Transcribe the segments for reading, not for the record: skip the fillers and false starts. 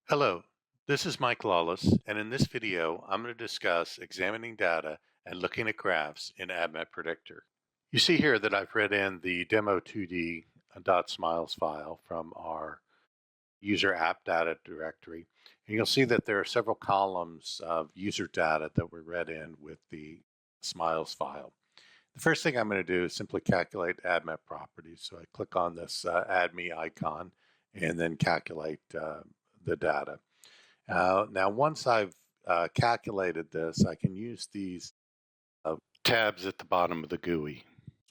Hello, this is Mike Lawless, and in this video, I'm going to discuss examining data and looking at graphs in ADMET Predictor. You see here that I've read in the demo2d.smiles file from our user app data directory, and you'll see that there are several columns of user data that were read in with the smiles file. The first thing I'm going to do is simply calculate ADMET properties. So I click on this Add Me icon and then calculate the data. Now, once I've calculated this, I can use these tabs at the bottom of the GUI.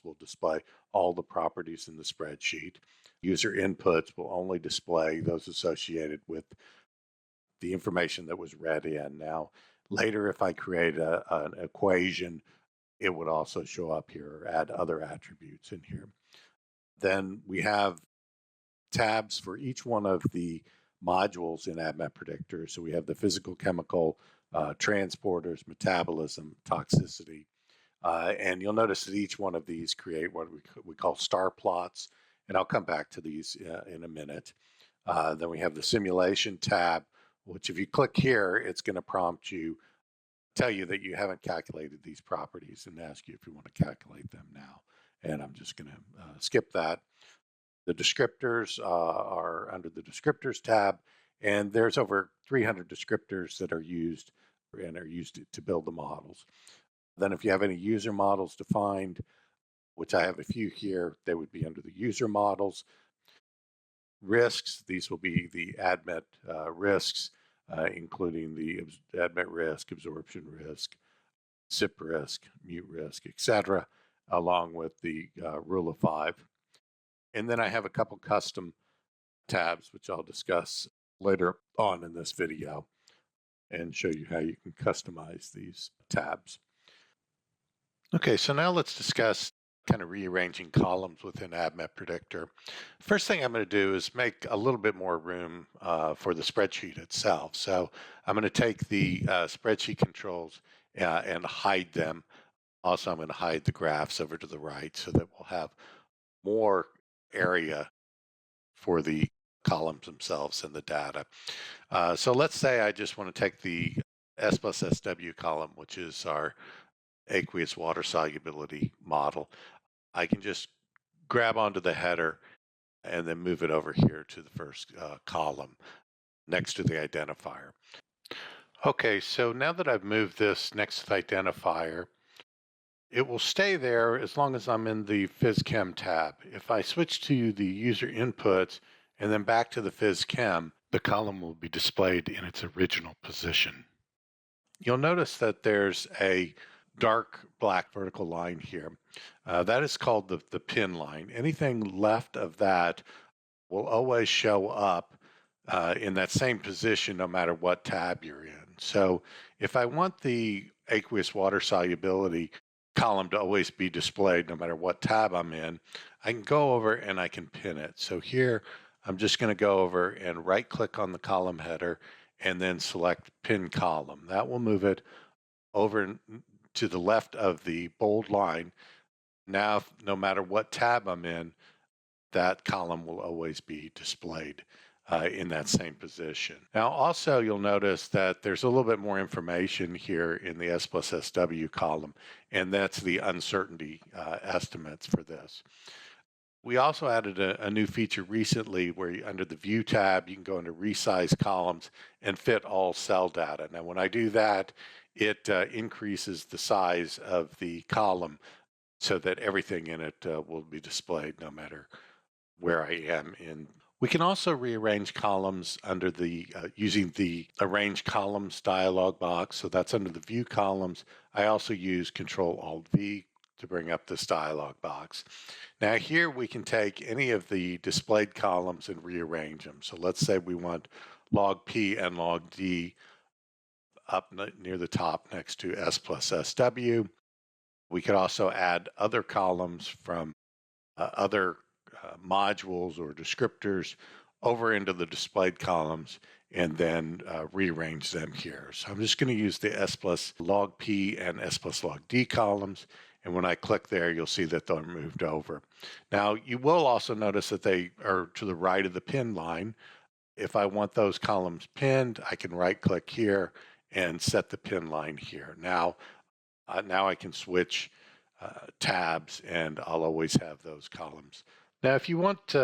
Will display all the properties in the spreadsheet. User inputs will only display those associated with the information that was read in. Now, later, if I create an equation, it would also show up here or add other attributes in here. Then we have tabs for each one of the modules in ADMET Predictor. So we have the physical, chemical, transporters, metabolism, toxicity. And you'll notice that each one of these create what we call star plots. And I'll come back to these in a minute. Then we have the simulation tab, which if you click here, it's going to prompt you, tell you that you haven't calculated these properties and ask you if you want to calculate them now. And I'm just going to skip that. The descriptors are under the descriptors tab, and there's over 300 descriptors that are used to build the models. Then if you have any user models defined, which I have a few here, they would be under the user models. Risks, these will be the ADMET risks, including the ADMET risk, absorption risk, SIP risk, mute risk, etc., along with the rule of 5. And then I have a couple custom tabs, which I'll discuss later on in this video and show you how you can customize these tabs. Okay, so now let's discuss kind of rearranging columns within ADMET Predictor. First thing I'm going to do is make a little bit more room for the spreadsheet itself. So I'm going to take the spreadsheet controls and hide them. Also, I'm going to hide the graphs over to the right so that we'll have more area for the columns themselves and the data. So let's say I just want to take the S plus SW column, which is our aqueous water solubility model. I can just grab onto the header and then move it over here to the first column next to the identifier. Okay, so now that I've moved this next to the identifier, it will stay there as long as I'm in the PhysChem tab. If I switch to the user inputs and then back to the PhysChem, the column will be displayed in its original position. You'll notice that there's a dark black vertical line here. That is called the pin line. Anything left of that will always show up in that same position no matter what tab you're in. So if I want the aqueous water solubility column to always be displayed no matter what tab I'm in, I can go over and I can pin it. So here I'm just going to go over and right click on the column header and then select pin column. That will move it over to the left of the bold line. Now, no matter what tab I'm in, that column will always be displayed in that same position. Now, also, you'll notice that there's a little bit more information here in the S plus SW column, and that's the uncertainty estimates for this. We also added a new feature recently where under the View tab, you can go into Resize Columns and fit all cell data. Now, when I do that, it increases the size of the column so that everything in it will be displayed no matter where I am in. We can also rearrange columns under the using the Arrange Columns dialog box. So that's under the View columns. I also use Control-Alt-V to bring up this dialog box. Now here we can take any of the displayed columns and rearrange them. So let's say we want log P and log D up near the top next to S plus SW. We could also add other columns from other modules or descriptors over into the displayed columns and then rearrange them here. So I'm just going to use the S plus log P and S plus log D columns. And when I click there, you'll see that they're moved over. Now, you will also notice that they are to the right of the pin line. If I want those columns pinned, I can right click here and set the pin line here. Now I can switch tabs and I'll always have those columns. Now, if you want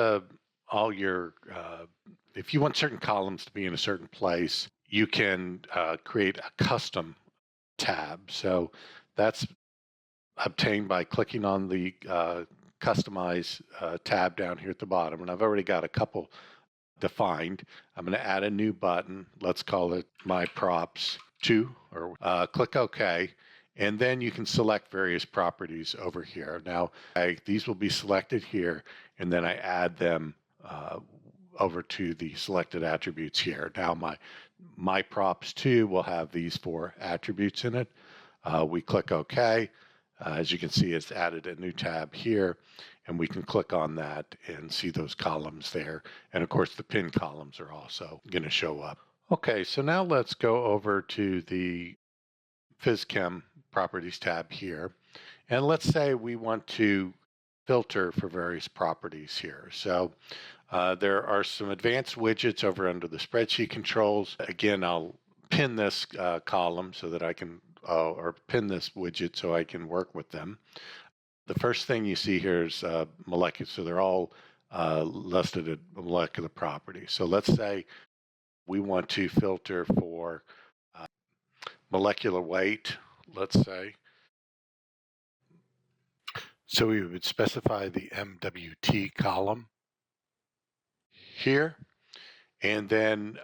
if you want certain columns to be in a certain place, you can create a custom tab. So that's obtained by clicking on the customize tab down here at the bottom. And I've already got a couple defined. I'm going to add a new button. Let's call it my props 2 or click OK. And then you can select various properties over here. Now, these will be selected here, and then I add them over to the selected attributes here. Now, my props 2 will have these 4 attributes in it. We click OK. As you can see, it's added a new tab here, and we can click on that and see those columns there. And of course, the pin columns are also going to show up. Okay, so now let's go over to the PhysChem Properties tab here. And let's say we want to filter for various properties here. So there are some advanced widgets over under the spreadsheet controls. Again, I'll pin this column so that I can or pin this widget so I can work with them. The first thing you see here is molecular, so they're all listed at molecular properties. So let's say we want to filter for molecular weight, let's say. So we would specify the MWT column here, and then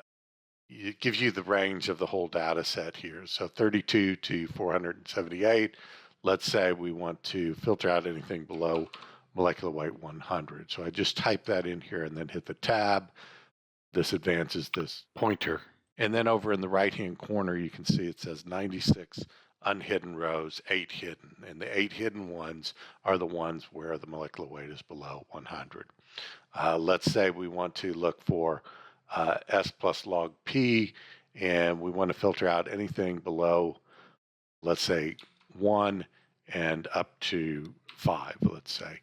it gives you the range of the whole data set here. So 32 to 478. Let's say we want to filter out anything below molecular weight 100. So I just type that in here and then hit the tab. This advances this pointer. And then over in the right-hand corner, you can see it says 96 unhidden rows, 8 hidden. And the 8 hidden ones are the ones where the molecular weight is below 100. Let's say we want to look for S plus log P, and we want to filter out anything below, let's say, 1 and up to 5, let's say.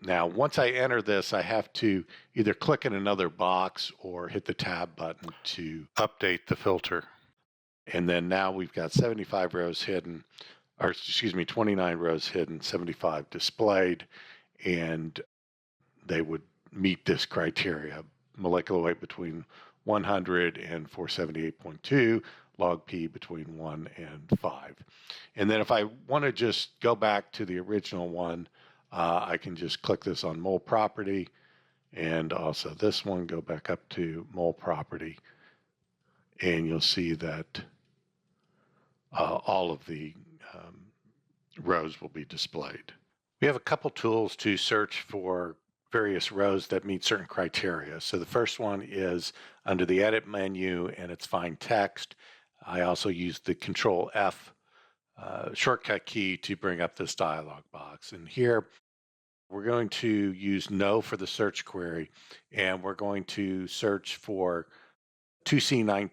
Now, once I enter this, I have to either click in another box or hit the tab button to update the filter. And then now we've got 75 rows hidden, or excuse me, 29 rows hidden, 75 displayed, and they would meet this criteria. Molecular weight between 100 and 478.2, log P between 1 and 5. And then if I want to just go back to the original one, I can just click this on mole property, and also this one, go back up to mole property, and you'll see that all of the rows will be displayed. We have a couple tools to search for various rows that meet certain criteria. So the first one is under the edit menu, and it's find text. I also use the Control F shortcut key to bring up this dialog box. And here we're going to use no for the search query, and we're going to search for 2C9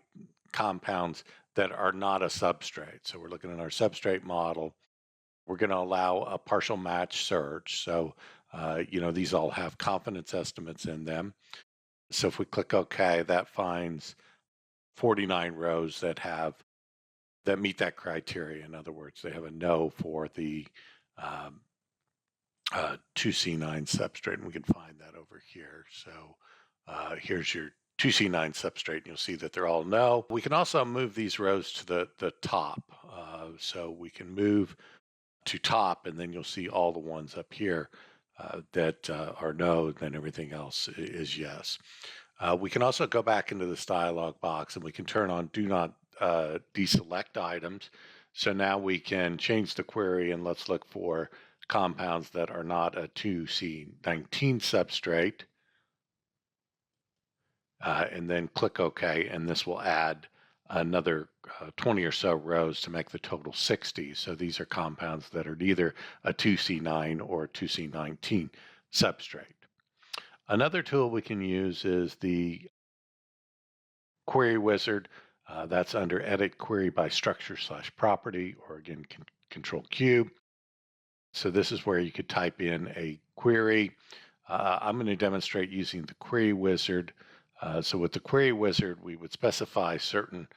compounds that are not a substrate. So we're looking at our substrate model. We're going to allow a partial match search. So, these all have confidence estimates in them. So if we click OK, that finds 49 rows that meet that criteria. In other words, they have a no for the 2C9 substrate, and we can find that over here. So here's your 2C9 substrate, and you'll see that they're all no. We can also move these rows to the top. So we can move to top, and then you'll see all the ones up here that are no, then everything else is yes. We can also go back into this dialog box, and we can turn on do not deselect items. So now we can change the query, and let's look for compounds that are not a 2C19 substrate, and then click OK, and this will add another 20 or so rows to make the total 60. So these are compounds that are neither a 2C9 or a 2C19 substrate. Another tool we can use is the query wizard. That's under edit query by structure / property, or again, Control Q. So this is where you could type in a query. I'm going to demonstrate using the query wizard. So with the query wizard, we would specify certain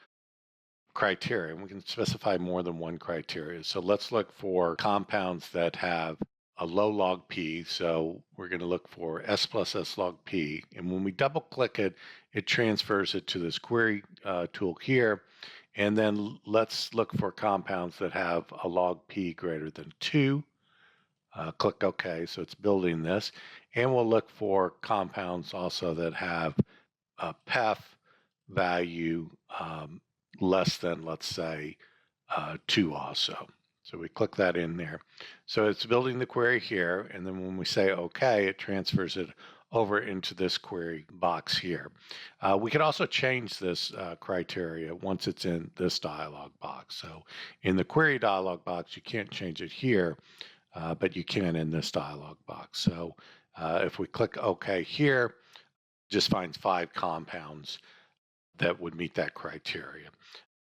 criteria, and we can specify more than one criteria. So let's look for compounds that have a low log P. So we're going to look for S plus S log P. And when we double click it, it transfers it to this query tool here. And then let's look for compounds that have a log P greater than 2. Click OK. So it's building this. And we'll look for compounds also that have a PEF value less than, let's say, 2 also. So we click that in there. So it's building the query here, and then when we say OK, it transfers it over into this query box here. We can also change this criteria once it's in this dialog box. So in the query dialog box, you can't change it here, but you can in this dialog box. So if we click OK here, it just finds 5 compounds that would meet that criteria.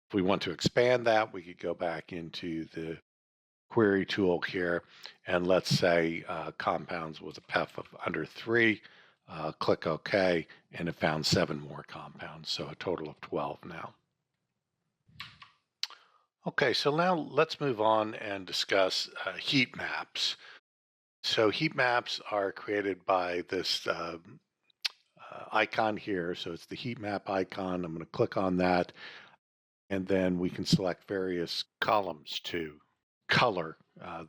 If we want to expand that, we could go back into the query tool here, and let's say compounds with a PEF of under 3, click OK, and it found 7 more compounds, so a total of 12 now. Okay, so now let's move on and discuss heat maps. So heat maps are created by this icon here. So it's the heat map icon. I'm going to click on that, and then we can select various columns to color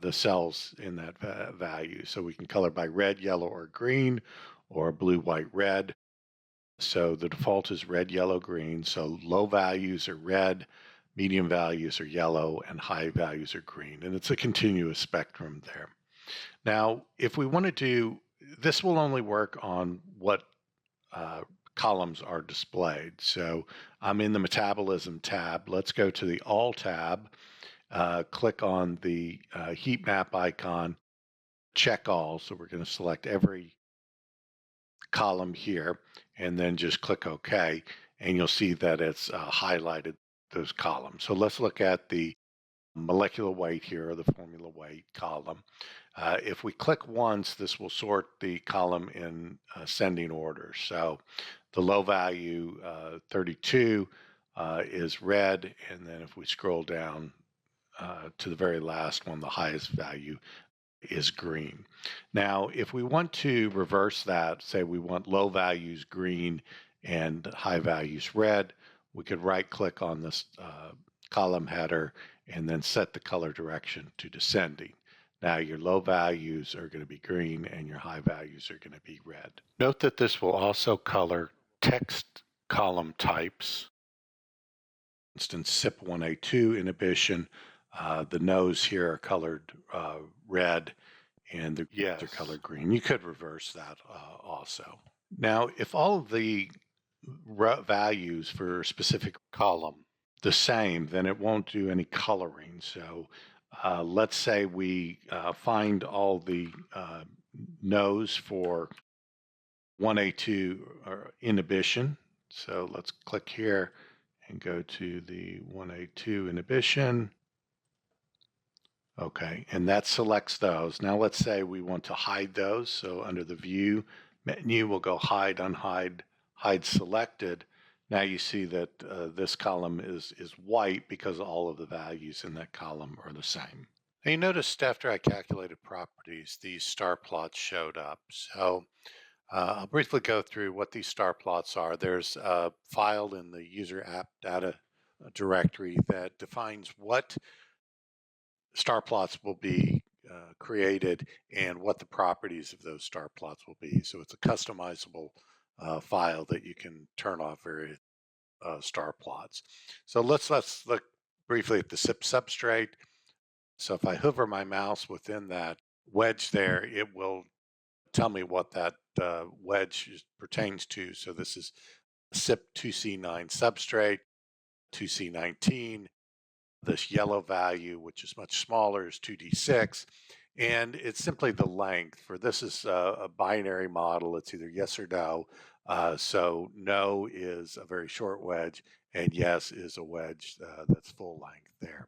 the cells in that value. So we can color by red, yellow, or green, or blue, white, red. So the default is red, yellow, green. So low values are red, medium values are yellow, and high values are green. And it's a continuous spectrum there. Now, if we want to do, this will only work on what columns are displayed. So I'm in the Metabolism tab. Let's go to the All tab, click on the heat map icon, check all. So we're going to select every column here, and then just click OK, and you'll see that it's highlighted those columns. So let's look at the molecular weight here, or the formula weight column. If we click once, this will sort the column in ascending order. So the low value, 32, is red, and then if we scroll down to the very last one, the highest value is green. Now, if we want to reverse that, say we want low values green and high values red, we could right click on this column header and then set the color direction to descending. Now your low values are going to be green and your high values are going to be red. Note that this will also color text column types. For instance, CYP1A2 inhibition, the no's here are colored red and the are colored green. You could reverse that also. Now, if all of the values for a specific column the same, then it won't do any coloring. So let's say we find all the no's for 1A2 inhibition. So let's click here and go to the 1A2 inhibition. Okay, and that selects those. Now let's say we want to hide those. So under the View menu, we'll go Hide, Unhide, Hide Selected. Now you see that this column is white because all of the values in that column are the same. Now you noticed after I calculated properties, these star plots showed up. So I'll briefly go through what these star plots are. There's a file in the user app data directory that defines what star plots will be created and what the properties of those star plots will be. So it's a customizable file that you can turn off various star plots. So let's look briefly at the CYP substrate. So if I hover my mouse within that wedge there, it will tell me what that wedge pertains to. So this is CYP2C9 substrate, 2C19. This yellow value, which is much smaller, is 2D6. And it's simply the length. For this is a binary model. It's either yes or no. So no is a very short wedge, and yes is a wedge that's full length there.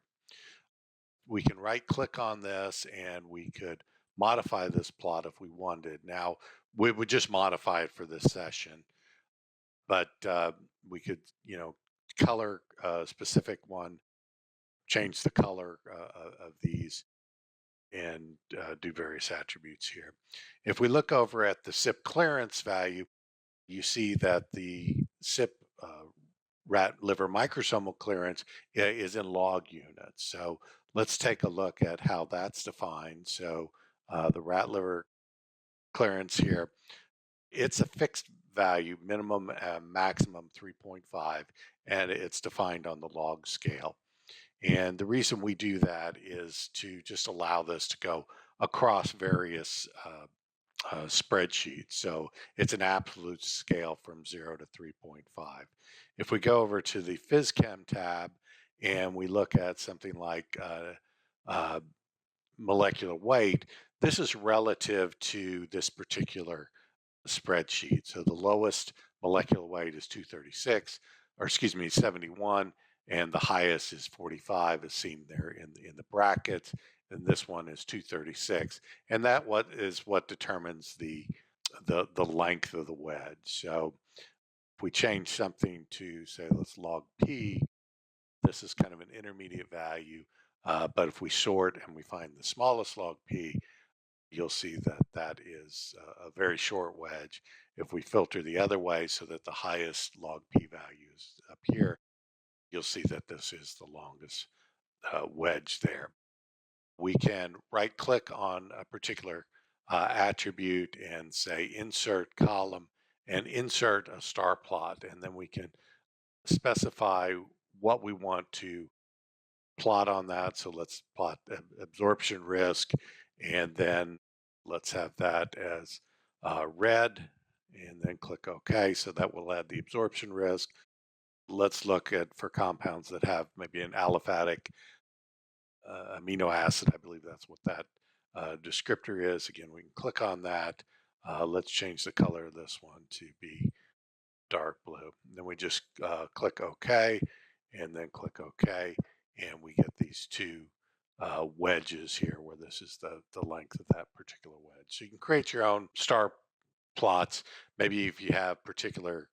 We can right click on this and we could modify this plot if we wanted. Now, we would just modify it for this session. but we could, color a specific one, change the color of these, and do various attributes here. If we look over at the SIP clearance value, you see that the SIP rat liver microsomal clearance is in log units. So let's take a look at how that's defined. So the rat liver clearance here, it's a fixed value, minimum and maximum 3.5, and it's defined on the log scale. And the reason we do that is to just allow this to go across various spreadsheets. So it's an absolute scale from 0 to 3.5. If we go over to the PhysChem tab and we look at something like uh, molecular weight, this is relative to this particular spreadsheet. So the lowest molecular weight is 236, or excuse me, 71, and the highest is 45, as seen there in the brackets. And this one is 236, and that what determines the length of the wedge. So if we change something to, say, let's log p, this is kind of an intermediate value. But if we sort and we find the smallest log p, you'll see that that is a very short wedge. If we filter the other way so that the highest log p value is up here, you'll see that this is the longest wedge there. We can right click on a particular attribute and say insert column and insert a star plot, and then we can specify what we want to plot on that. So let's plot absorption risk, and then let's have that as red, and then click OK. So that will add the absorption risk. Let's look at for compounds that have maybe an aliphatic amino acid. I believe that's what that descriptor is. Again, we can click on that. Let's change the color of this one to be dark blue. And then we just click OK, and then click OK, and we get these two wedges here where this is the length of that particular wedge. So you can create your own star plots. Maybe if you have particular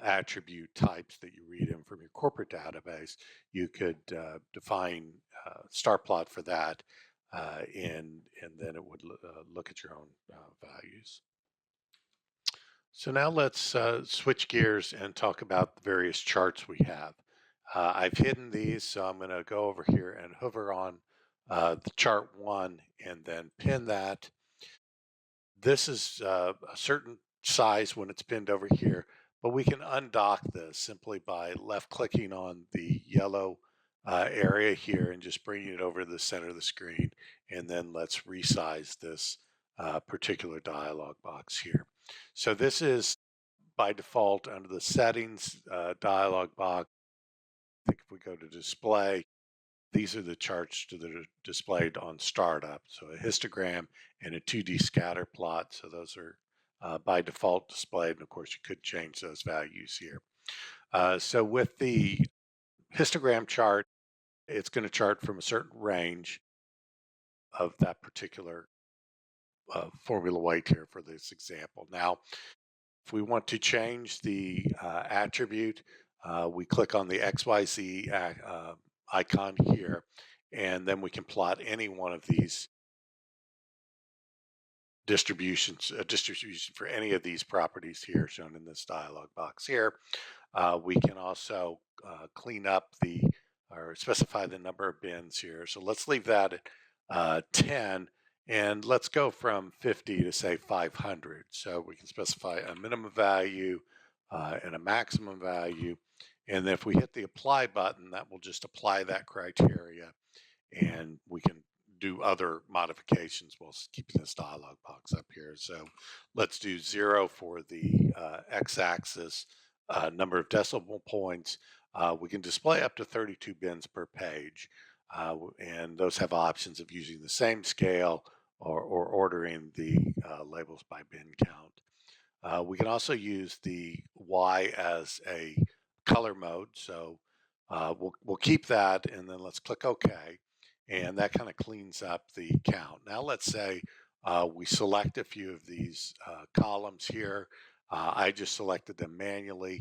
attribute types that you read in from your corporate database, you could define star plot for that, and then it would look at your own values. So now let's switch gears and talk about the various charts we have. I've hidden these, so I'm going to go over here and hover on the chart 1 and then pin that. This is a certain size when it's pinned over here, but we can undock this simply by left clicking on the yellow area here and just bringing it over to the center of the screen. And then let's resize this particular dialog box here. So this is by default under the settings dialog box. I think if we go to display, these are the charts that are displayed on startup. So a histogram and a 2D scatter plot. So those are by default displayed. And of course, you could change those values here. So with the histogram chart, it's going to chart from a certain range of that particular formula weight here for this example. Now, if we want to change the attribute, we click on the XYZ icon here, and then we can plot any one of these distributions, a distribution for any of these properties here shown in this dialog box here. We can also clean up or specify the number of bins here. So let's leave that at 10, and let's go from 50 to say 500. So we can specify a minimum value and a maximum value. And then if we hit the apply button, that will just apply that criteria, and we can do other modifications while keeping this dialog box up here. So let's do 0 for the x-axis, number of decimal points. We can display up to 32 bins per page, and those have options of using the same scale or ordering the labels by bin count. We can also use the Y as a color mode, so we'll keep that, and then let's click OK, and that kind of cleans up the count. Now let's say we select a few of these columns here. I just selected them manually.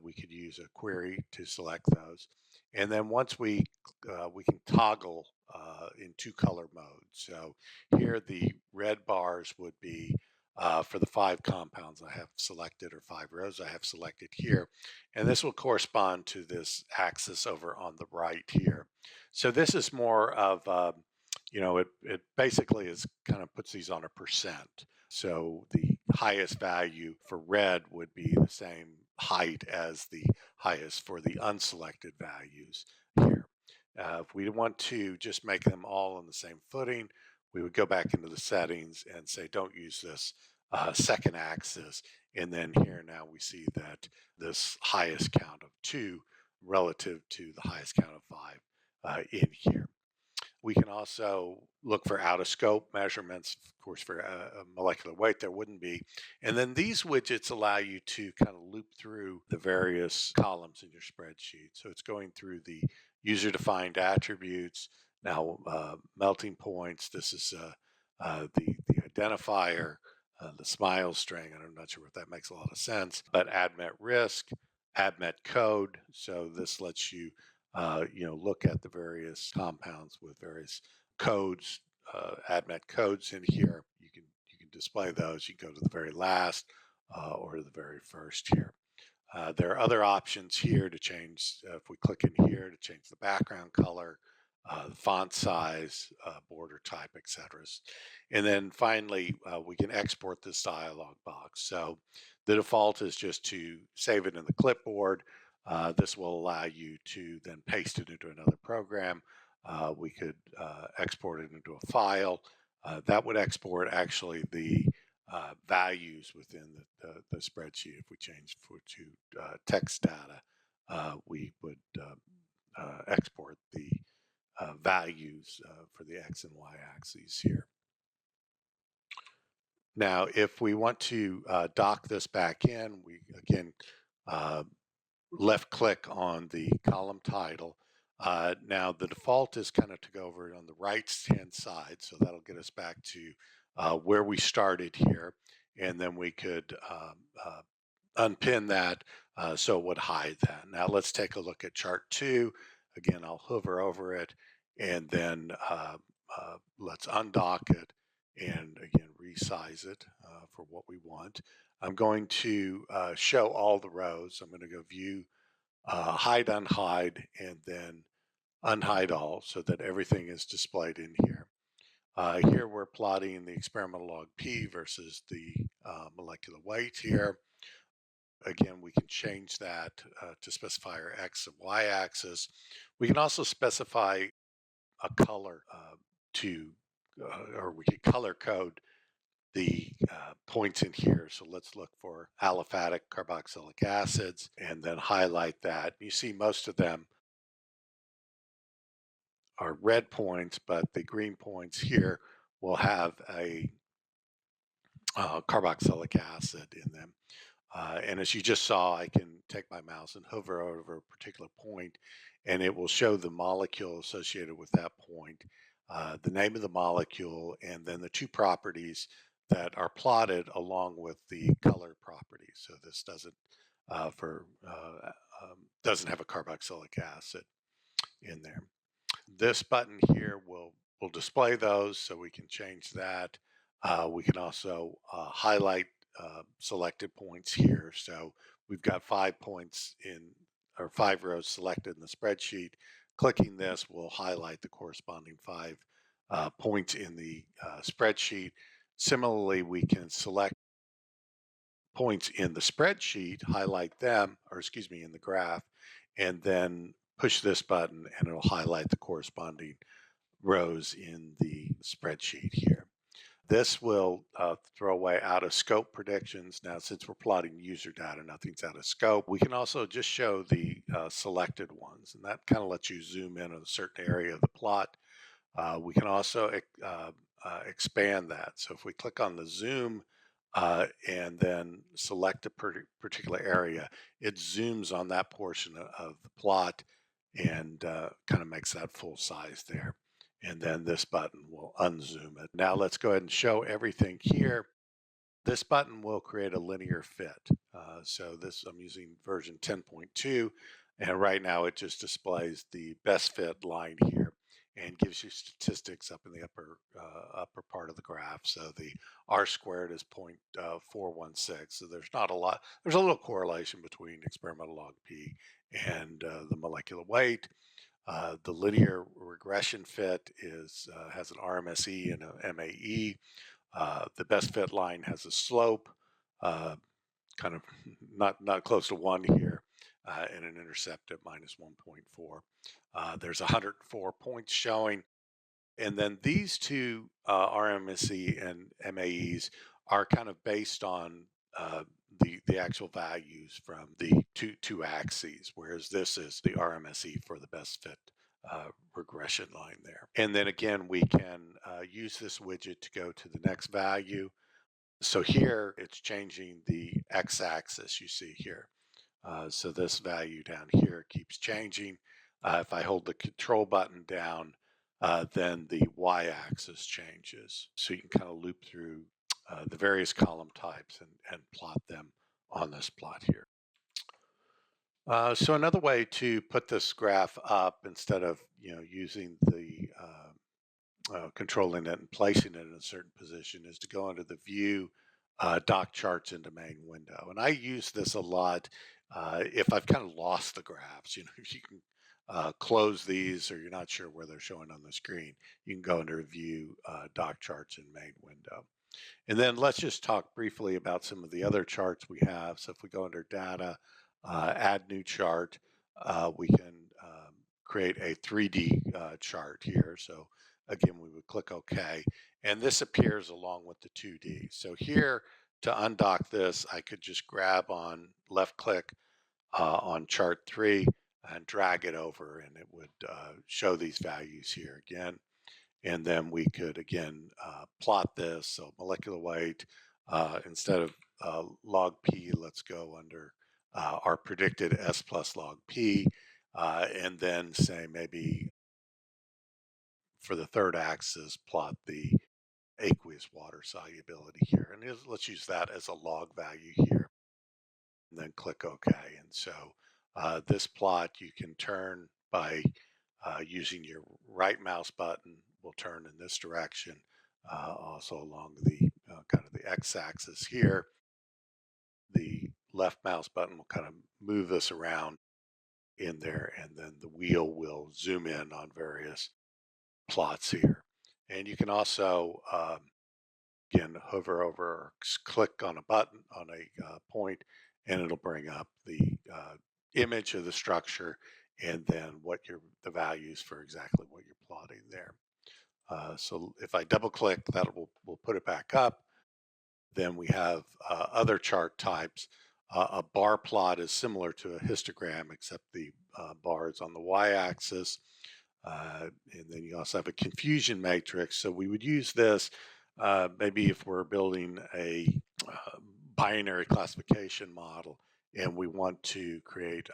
We could use a query to select those. And then once we can toggle in two color modes. So here the red bars would be for the 5 compounds I have selected, or 5 rows I have selected here. And this will correspond to this axis over on the right here. So this is more of, it basically is kind of puts these on a percent. So the highest value for red would be the same height as the highest for the unselected values here. If we want to just make them all on the same footing, we would go back into the settings and say, don't use this second axis. And then here now we see that this highest count of 2 relative to the highest count of 5 in here. We can also look for out of scope measurements. Of course, for a molecular weight, there wouldn't be. And then these widgets allow you to kind of loop through the various columns in your spreadsheet. So it's going through the user defined attributes. Now, melting points, this is the identifier, the smile string. I'm not sure if that makes a lot of sense, but ADMET risk, ADMET code. So this lets you look at the various compounds with various codes, ADMET codes in here. You can display those. You can go to the very last or the very first here. There are other options here to change. If we click in here to change the background color, the font size, border type, etc. And then finally, we can export this dialog box. So the default is just to save it in the clipboard. This will allow you to then paste it into another program. We could export it into a file. That would export actually the values within the spreadsheet. If we change to text data, we would export the values for the X and Y axes here. Now, if we want to dock this back in, we again left click on the column title. Now the default is kind of to go over on the right hand side, so that'll get us back to where we started here, and then we could unpin that so it would hide that. Now let's take a look at chart 2. Again, I'll hover over it, and then let's undock it and again resize it for what we want. I'm going to show all the rows. I'm going to go view, hide, unhide, and then unhide all so that everything is displayed in here. Here we're plotting the experimental log P versus the molecular weight here. Again, we can change that to specify our X and Y axis. We can also specify a color or we can color code the points in here. So let's look for aliphatic carboxylic acids and then highlight that. You see most of them are red points, but the green points here will have a carboxylic acid in them. And as you just saw, I can take my mouse and hover over a particular point, and it will show the molecule associated with that point, the name of the molecule, and then the 2 properties that are plotted along with the color properties. So this doesn't have a carboxylic acid in there. This button here will display those, so we can change that. We can also highlight selected points here. So we've got 5 points or 5 rows selected in the spreadsheet. Clicking this will highlight the corresponding 5 points in the spreadsheet. Similarly, we can select points in the spreadsheet, highlight them, or excuse me, in the graph, and then push this button and it'll highlight the corresponding rows in the spreadsheet here. This will throw away out of scope predictions. Now, since we're plotting user data, nothing's out of scope. We can also just show the selected ones, and that kind of lets you zoom in on a certain area of the plot. We can also expand that. So if we click on the zoom and then select a particular area, it zooms on that portion of the plot and kind of makes that full size there. And then this button will unzoom it. Now let's go ahead and show everything here. This button will create a linear fit. So this, I'm using version 10.2, and right now it just displays the best fit line here and gives you statistics up in the upper part of the graph. So the R squared is 0.416. So there's not a lot. There's a little correlation between experimental log P and the molecular weight. The linear regression fit has an RMSE and a MAE. The best fit line has a slope, uh, kind of not close to 1 here, and an intercept at minus 1.4. There's 104 points showing. And then these two RMSE and MAEs are kind of based on the actual values from the two axes, whereas this is the RMSE for the best fit regression line there. And then again, we can use this widget to go to the next value. So here it's changing the x-axis you see here. So this value down here keeps changing. If I hold the control button down, then the y-axis changes. So you can kind of loop through the various column types and plot them on this plot here. So another way to put this graph up instead of using the controlling it and placing it in a certain position is to go into the view dock charts into main window. And I use this a lot if I've kind of lost the graphs. If you can close these or you're not sure where they're showing on the screen, you can go into view dock charts in main window. And then let's just talk briefly about some of the other charts we have. So if we go under data, add new chart, we can create a 3D chart here. So again, we would click OK, and this appears along with the 2D. So here to undock this, I could just grab on left click on chart 3 and drag it over, and it would show these values here again. And then we could again plot this. So molecular weight, instead of log P, let's go under our predicted S plus log P, and then say maybe for the third axis, plot the aqueous water solubility here. And let's use that as a log value here, and then click OK. And so this plot you can turn by using your right mouse button. Will turn in this direction, also along the kind of the x-axis here. The left mouse button will kind of move this around in there, and then the wheel will zoom in on various plots here. And you can also, again, hover over or click on a button on a point, and it'll bring up the image of the structure and then the values for exactly what you're plotting there. So if I double click, that will put it back up. Then we have other chart types. A bar plot is similar to a histogram, except the bar is on the y-axis. And then you also have a confusion matrix. So we would use this maybe if we're building a binary classification model and we want to create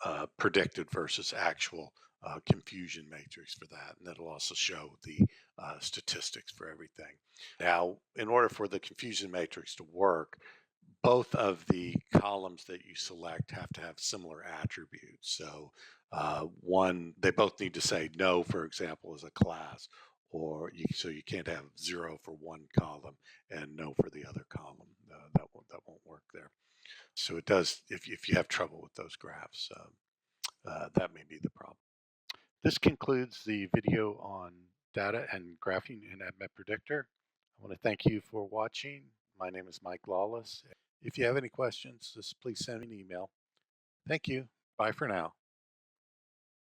a predicted versus actual confusion matrix for that. And that'll also show the statistics for everything. Now, in order for the confusion matrix to work, both of the columns that you select have to have similar attributes. So they both need to say no, for example, as a class, so you can't have 0 for one column and no for the other column. That won't work there. So it does, if you have trouble with those graphs, that may be the problem. This concludes the video on data and graphing in ADMET Predictor. I want to thank you for watching. My name is Mike Lawless. If you have any questions, just please send me an email. Thank you. Bye for now.